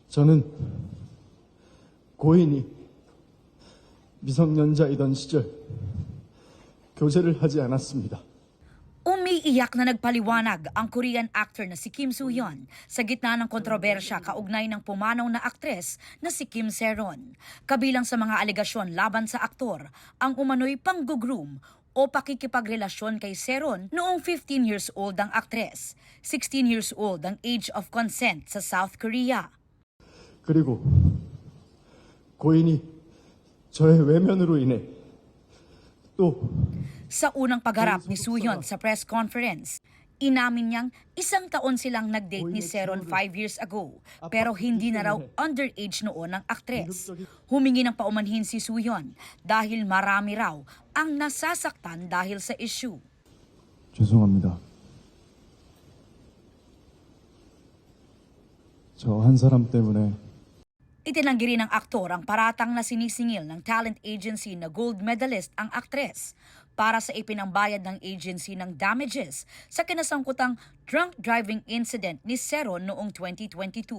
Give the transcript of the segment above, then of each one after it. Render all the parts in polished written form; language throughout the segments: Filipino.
저는 고인이 미성년자이던 시절 교제를 하지 않았습니다. Umiiyak na nagpaliwanag ang Korean actor na si Kim Soo-hyun sa gitna ng kontrobersya kaugnay ng pumanaw na aktres na si Kim Se-ron. Kabilang sa mga alegasyon laban sa aktor ang umano'y panggugroom o pakikipagrelasyon kay Se-ron noong 15 years old ang aktres, 16 years old ang age of consent sa South Korea. 그리고 고인이 저의 외면으로 인해 또 Sa unang pagharap ni Soo-hyun sa press conference, inamin niyang 1 taon silang nag-date ni Se-ron 5 years ago, pero hindi na raw underage noon ang aktres. Humingi ng paumanhin si Soo-hyun dahil marami raw ang nasasaktan dahil sa issue. 죄송합니다. 저 한 사람 때문에 Itinanggi rin ng aktor ang paratang na sinisingil ng talent agency na gold medalist ang aktres para sa ipinambayad ng agency ng damages sa kinasangkutang drunk driving incident ni Se-ron noong 2022.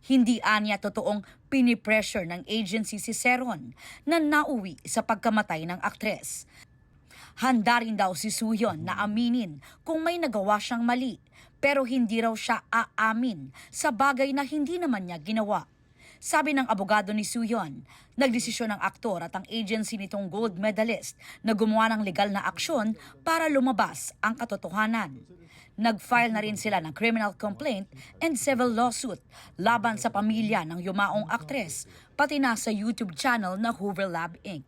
Hindi anya totoong pinipressure ng agency si Se-ron na nauwi sa pagkamatay ng aktres. Handa rin daw si Soo-hyun na aminin kung may nagawa siyang mali, pero hindi raw siya aamin sa bagay na hindi naman niya ginawa. Sabi ng abogado ni Soo-hyun, nagdesisyon ng aktor at ang agency nitong gold medalist na gumawa ng legal na aksyon para lumabas ang katotohanan. Nag-file na rin sila ng criminal complaint and civil lawsuit laban sa pamilya ng yumaong aktres, pati na sa YouTube channel na Hoover Lab Inc.